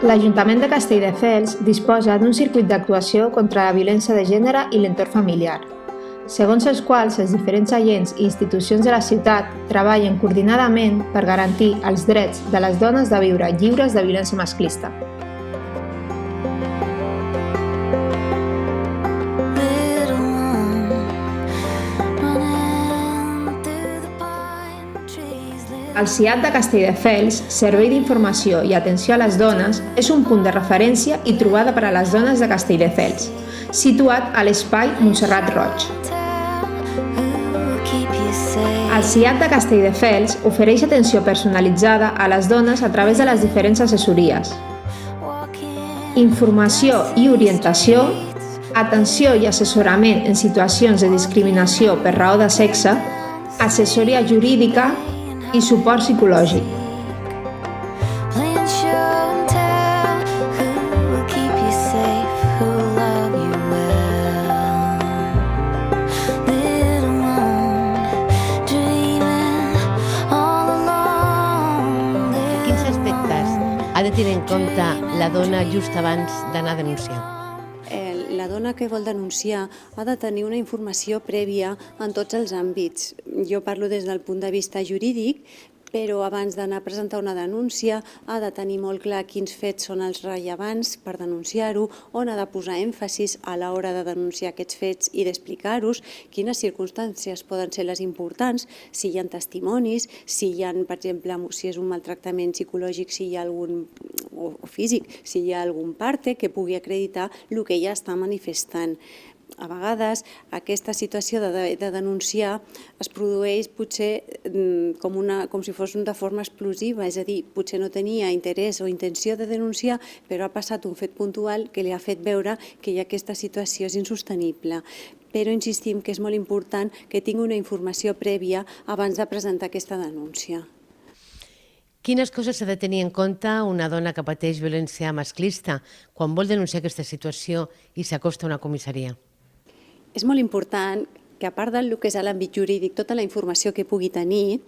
L'Ajuntament de Castelldefels disposa d'un circuit d'actuació contra la violència de gènere i l'entorn familiar, segons els quals els diferents agents i institucions de la ciutat treballen coordinadament per garantir els drets de les dones de viure lliures de violència masclista. El CIAT de Castelldefels, Servei d'Informació i Atenció a les Dones, és un punt de referència i trobada per a les dones de Castelldefels, situat a l'espai Montserrat Roig. El CIAT de Castelldefels ofereix atenció personalitzada a les dones a través de les diferents assessories, informació i orientació, atenció i assessorament en situacions de discriminació per raó de sexe, assessoria jurídica i suport psicològic. Quins aspectes ha de tenir en compte la dona just abans d'anar a denunciar? La dona que vol denunciar ha de tenir una informació prèvia en tots els àmbits. Jo parlo des del punt de vista jurídic, però abans d'anar a presentar una denúncia ha de tenir molt clar quins fets són els rellevants per denunciar-ho, on ha de posar èmfasis a l'hora de denunciar aquests fets i d'explicar-los, quines circumstàncies poden ser les importants, si hi ha testimonis, si hi ha, per exemple, si és un maltractament psicològic, si hi ha algun o físic, si hi ha algun parte que pugui acreditar el que ja està manifestant. A vegades aquesta situació de denunciar es produeix potser com si fos de forma explosiva, és a dir, potser no tenia interès o intenció de denunciar, però ha passat un fet puntual que li ha fet veure que aquesta situació és insostenible. Però insistim que és molt important que tingui una informació prèvia abans de presentar aquesta denúncia. Quines coses s'ha de tenir en compte una dona que pateix violència masclista quan vol denunciar aquesta situació i s'acosta a una comissaria? És molt important que, a part del que és l'àmbit jurídic, tota la informació que pugui tenir,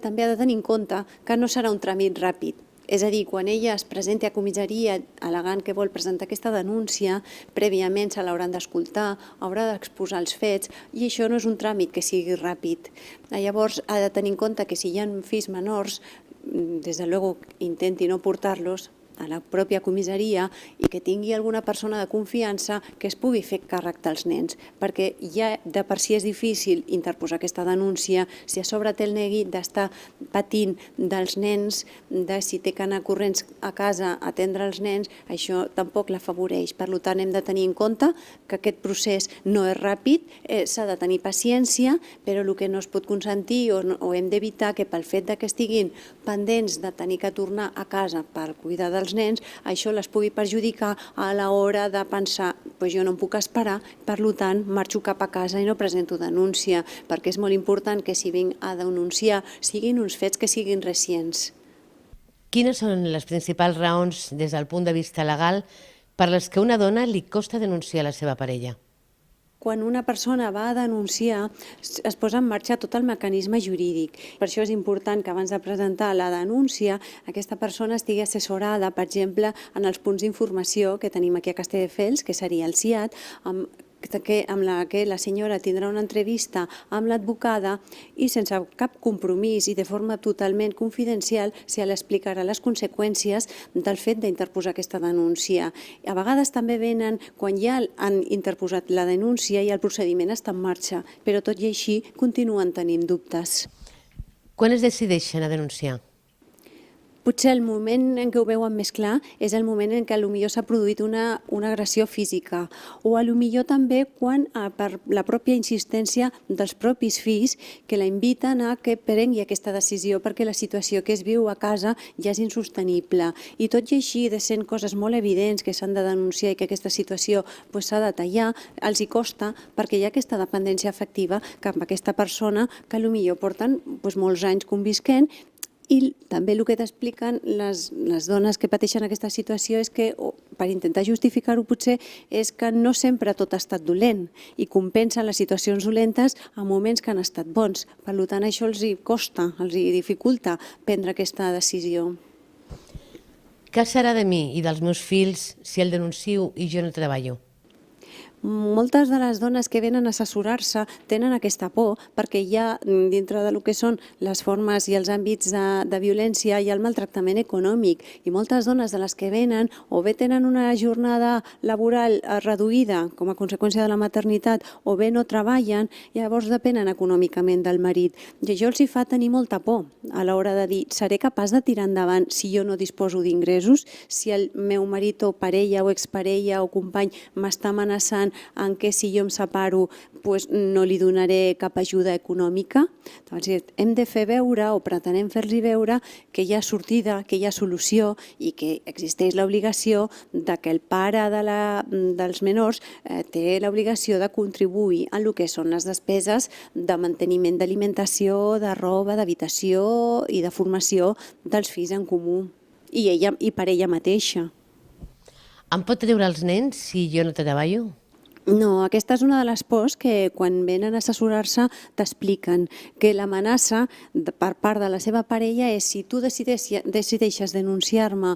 també ha de tenir en compte que no serà un tràmit ràpid. És a dir, quan ella es presenti a comissaria al·legant que vol presentar aquesta denúncia, prèviament se l'hauran d'escoltar, haurà d'exposar els fets i això no és un tràmit que sigui ràpid. Llavors, ha de tenir en compte que si hi ha fills menors, des de luego intenti no portar-los a la pròpia comissaria i que tingui alguna persona de confiança que es pugui fer càrrec dels nens, perquè ja de per si és difícil interposar aquesta denúncia, si a sobre té el neguit d'estar patint dels nens, de si té que anar corrents a casa a atendre els nens, això tampoc l'afavoreix. Per tant, hem de tenir en compte que aquest procés no és ràpid, s'ha de tenir paciència, però el que no es pot consentir o hem d'evitar que pel fet que estiguin pendents de tenir que tornar a casa per cuidar dels nens, això les pugui perjudicar a l'hora de pensar jo no em puc esperar, per tant marxo cap a casa i no presento denúncia, perquè és molt important que si vinc a denunciar siguin uns fets que siguin recents. Quines són les principals raons des del punt de vista legal per les que a una dona li costa denunciar la seva parella? Quan una persona va a denunciar, es posa en marxa tot el mecanisme jurídic. Per això és important que abans de presentar la denúncia, aquesta persona estigui assessorada, per exemple, en els punts d'informació que tenim aquí a Castelldefels, que seria el CIAT, amb la que la senyora tindrà una entrevista amb l'advocada i sense cap compromís i de forma totalment confidencial se li explicarà les conseqüències del fet d'interposar aquesta denúncia. A vegades també venen quan ja han interposat la denúncia i el procediment està en marxa, però tot i així continuen tenint dubtes. Quan es decideixen a denunciar? Potser el moment en què ho veuen més clar és el moment en què potser s'ha produït una agressió física o potser també quan per la pròpia insistència dels propis fills que la inviten a que prengui aquesta decisió perquè la situació que es viu a casa ja és insostenible. I tot i així, sent coses molt evidents que s'han de denunciar i que aquesta situació s'ha de tallar, els hi costa perquè hi ha aquesta dependència afectiva cap a aquesta persona que potser porten molts anys convisquent. I també el que t'expliquen les dones que pateixen aquesta situació és que, per intentar justificar-ho potser, és que no sempre tot ha estat dolent i compensen les situacions dolentes a moments que han estat bons. Per tant, això els hi costa, els hi dificulta prendre aquesta decisió. Què serà de mi i dels meus fills si el denuncio i jo no treballo? Moltes de les dones que venen a assessorar-se tenen aquesta por perquè hi ha, dintre del que són les formes i els àmbits de violència, hi ha el maltractament econòmic, i moltes dones de les que venen o bé tenen una jornada laboral reduïda com a conseqüència de la maternitat o bé no treballen, llavors depenen econòmicament del marit. I això els hi fa tenir molta por a l'hora de dir: seré capaç de tirar endavant si jo no disposo d'ingressos, si el meu marit o parella o exparella o company m'està amenaçant en què si jo em separo no li donaré cap ajuda econòmica. Doncs hem de fer veure o pretenem fer-los veure que hi ha sortida, que hi ha solució i que existeix l'obligació de que el pare dels menors té l'obligació de contribuir en el que són les despeses de manteniment d'alimentació, de roba, d'habitació i de formació dels fills en comú i per ella mateixa. Em pot treure els nens si jo no treballo? No, aquesta és una de les pors que quan venen a assessorar-se t'expliquen, que l'amenaça per part de la seva parella és: si tu decideixes denunciar-me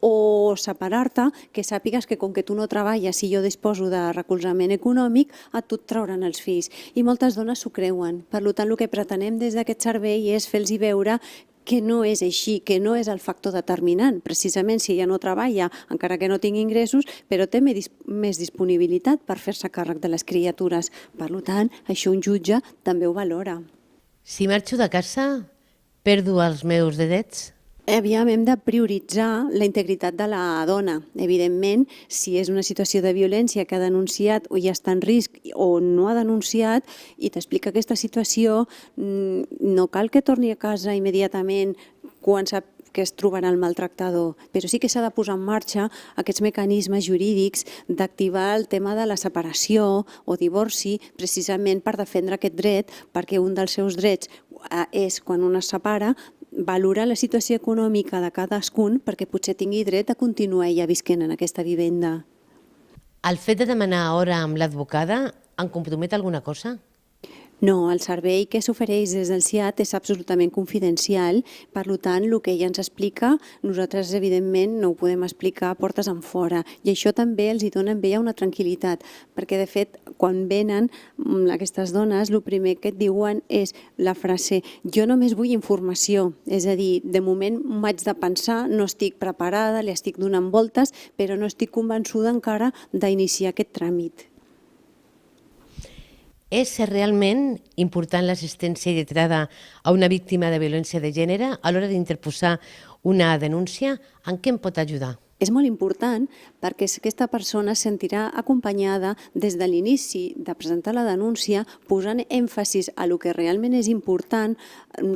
o separar-te, que sàpigues que com que tu no treballes i jo disposo de recolzament econòmic, a tu et trauran els fills. I moltes dones s'ho creuen. Per tant, el que pretenem des d'aquest servei és fer-los veure que no és així, que no és el factor determinant. Precisament si ella no treballa, encara que no tingui ingressos, però té més disponibilitat per fer-se càrrec de les criatures. Per tant, això un jutge també ho valora. Si marxo de casa, perdo els meus drets? Aviam, hem de prioritzar la integritat de la dona. Evidentment, si és una situació de violència que ha denunciat o ja està en risc o no ha denunciat i t'explica aquesta situació, no cal que torni a casa immediatament quan sap que es trobarà el maltractador, però sí que s'ha de posar en marxa aquests mecanismes jurídics d'activar el tema de la separació o divorci, precisament per defendre aquest dret, perquè un dels seus drets és, quan un es separa, valorar la situació econòmica de cadascun perquè potser tingui dret a continuar ella visquent en aquesta vivenda. El fet de demanar hora amb l'advocada em compromet alguna cosa? No, el servei que s'ofereix des del CIAT és absolutament confidencial, per tant, el que ella ens explica, nosaltres evidentment no ho podem explicar portes enfora, i això també els dona amb ella una tranquil·litat, perquè de fet, quan venen aquestes dones, el primer que et diuen és la frase: jo només vull informació, és a dir, de moment m'haig de pensar, no estic preparada, li estic donant voltes, però no estic convençuda encara d'iniciar aquest tràmit. És realment important l'assistència lletrada a una víctima de violència de gènere a l'hora d'interposar una denúncia? En què em pot ajudar? És molt important perquè aquesta persona es sentirà acompanyada des de l'inici de presentar la denúncia, posant èmfasis a el que realment és important,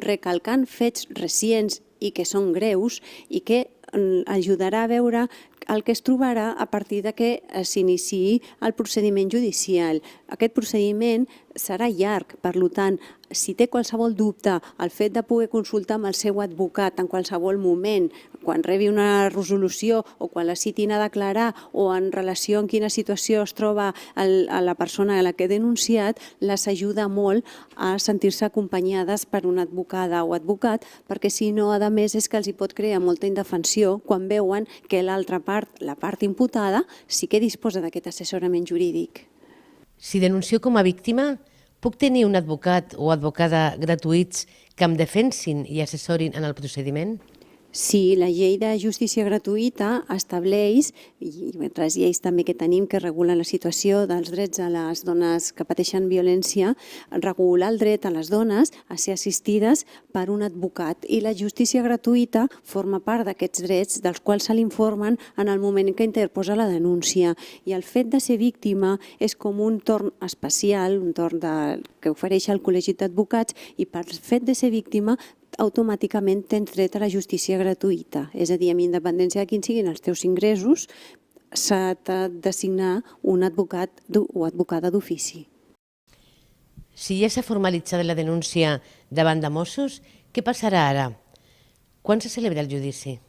recalcant fets recents i que són greus i que ajudarà a veure el que es trobarà a partir de que s'iniciï el procediment judicial. Aquest procediment serà llarg, per tant, si té qualsevol dubte, el fet de poder consultar amb el seu advocat en qualsevol moment, quan rebi una resolució o quan la citin a declarar o en relació amb quina situació es troba la persona a la que ha denunciat, les ajuda molt a sentir-se acompanyades per una advocada o advocat, perquè si no, a més, és que els hi pot crear molta indefensió quan veuen que l'altra part, la part imputada, sí que disposa d'aquest assessorament jurídic. Si denuncio com a víctima, puc tenir un advocat o advocada gratuïts que em defensin i assessorin en el procediment? Sí, la llei de justícia gratuïta estableix, i altres lleis també que tenim que regulen la situació dels drets a les dones que pateixen violència, regula el dret a les dones a ser assistides per un advocat, i la justícia gratuïta forma part d'aquests drets dels quals se l'informen en el moment en què interposa la denúncia. I el fet de ser víctima és com un torn especial, un torn que ofereix el Col·legi d'Advocats, i per fet de ser víctima automàticament tens dret a la justícia gratuïta. És a dir, amb independència de quins siguin els teus ingressos, s'ha de designar un advocat o advocada d'ofici. Si ja s'ha formalitzat la denúncia davant de Mossos, què passarà ara? Quan se celebra el judici?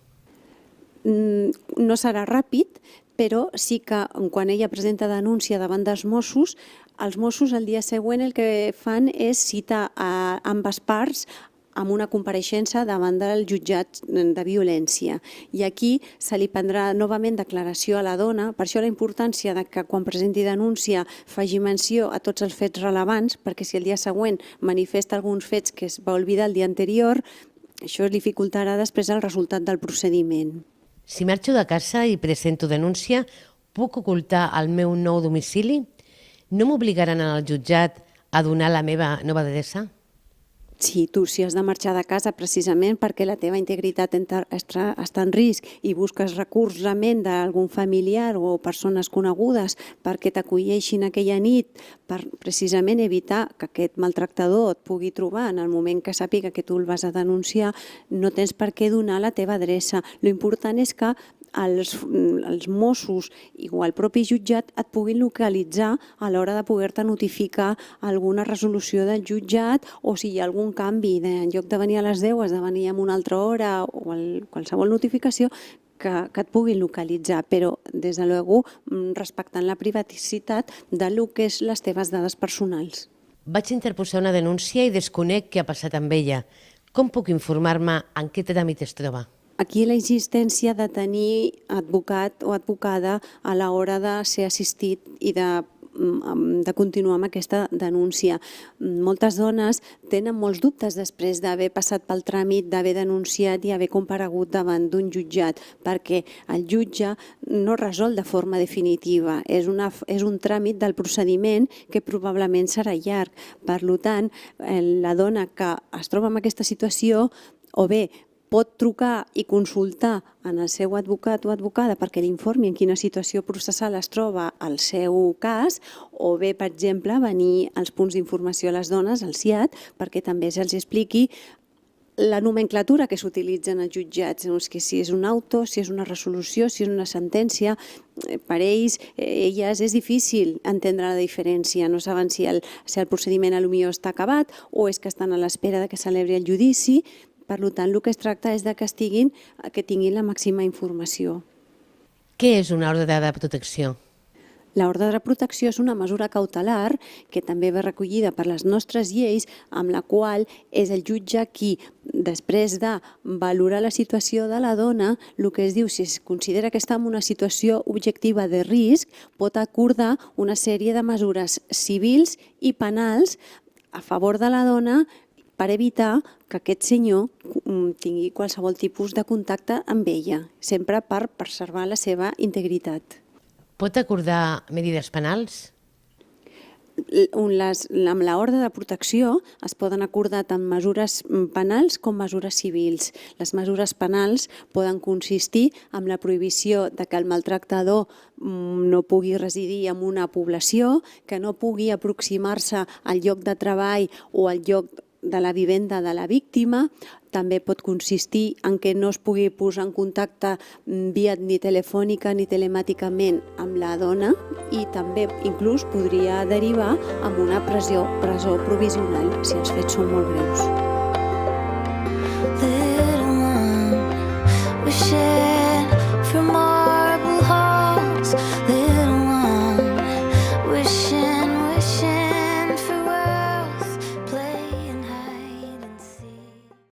No serà ràpid, però sí que quan ella presenta denúncia davant dels Mossos, els Mossos el dia següent el que fan és citar a ambes parts amb una compareixença davant del jutjat de violència. I aquí se li prendrà novament declaració a la dona, per això la importància de que quan presenti denúncia faci menció a tots els fets relevants, perquè si el dia següent manifesta alguns fets que es va oblidar el dia anterior, això dificultarà després el resultat del procediment. Si marxo de casa i presento denúncia, puc ocultar el meu nou domicili? No m'obligaran al jutjat a donar la meva nova adreça? Sí, tu si has de marxar de casa precisament perquè la teva integritat està en risc i busques recolzament d'algun familiar o persones conegudes perquè t'acolleixin aquella nit per precisament evitar que aquest maltractador et pugui trobar en el moment que sàpiga que tu el vas a denunciar, no tens per què donar la teva adreça. Lo important és que els Mossos o el propi jutjat et puguin localitzar a l'hora de poder-te notificar alguna resolució del jutjat o si hi ha algun canvi, en lloc de venir a les 10 has de venir a una altra hora o qualsevol notificació que et puguin localitzar, però des de luego respectant la privacitat del que és les teves dades personals. Vaig interposar una denúncia i desconec què ha passat amb ella. Com puc informar-me en què tràmit es troba? Aquí la existència de tenir advocat o advocada a l'hora de ser assistit i de continuar amb aquesta denúncia. Moltes dones tenen molts dubtes després d'haver passat pel tràmit, d'haver denunciat i haver comparegut davant d'un jutjat, perquè el jutge no resol de forma definitiva. És un tràmit del procediment que probablement serà llarg. Per tant, la dona que es troba en aquesta situació o bé pot trucar i consultar en el seu advocat o advocada perquè l'informi en quina situació processal es troba el seu cas o bé, per exemple, venir als punts d'informació a les dones, al CIAT, perquè també se'ls expliqui la nomenclatura que s'utilitza en els jutjats, que si és un auto, si és una resolució, si és una sentència, per ells, elles, és difícil entendre la diferència. No saben si el procediment potser està acabat o és que estan a l'espera que celebri el judici. Per tant, el que es tracta és que tinguin la màxima informació. Què és una ordre de protecció? L'ordre de protecció és una mesura cautelar que també ve recollida per les nostres lleis, amb la qual és el jutge qui, després de valorar la situació de la dona, el que es diu, si es considera que està en una situació objectiva de risc, pot acordar una sèrie de mesures civils i penals a favor de la dona per evitar que aquest senyor tingui qualsevol tipus de contacte amb ella, sempre per preservar la seva integritat. Pot acordar mesures penals? Amb l'ordre de protecció es poden acordar tant mesures penals com mesures civils. Les mesures penals poden consistir en la prohibició de que el maltractador no pugui residir en una població, que no pugui aproximar-se al lloc de treball o al lloc de la vivenda de la víctima. També pot consistir en que no es pugui posar en contacte via ni telefònica ni telemàticament amb la dona i també inclús podria derivar en una presó provisional si els fets són molt greus.